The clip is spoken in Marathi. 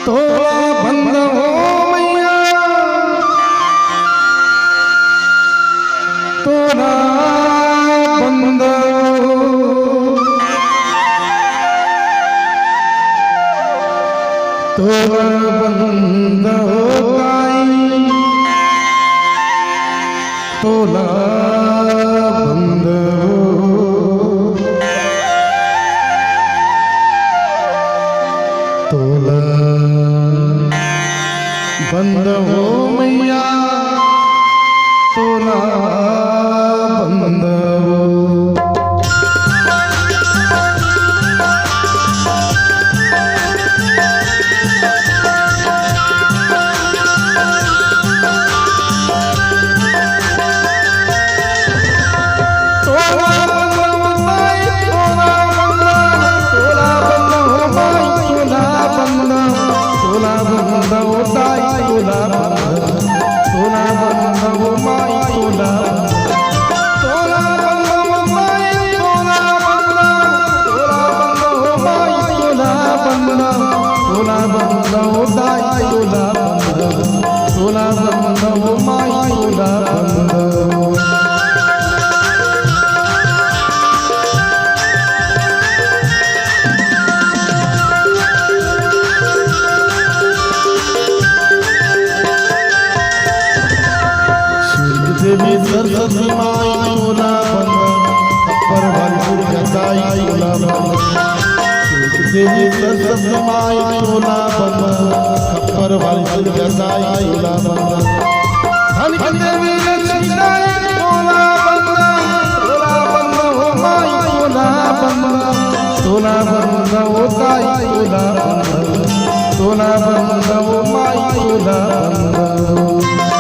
तोला बंद हो मैया तोला बंद तोला बंद हो गाई तोला बंद तोला बंद हो मैया तोला बंद हो देवी सरस्वती माई तोला बंद परवालपुर गदाई तोला बंद देवी सरस्वती माई तोला बंद परवालपुर गदाई तोला बंद धन देवी लक्ष्मीबाई तोला बंद हो माई तोला बंद हो ताई तोला बंद हो माई तोला बंद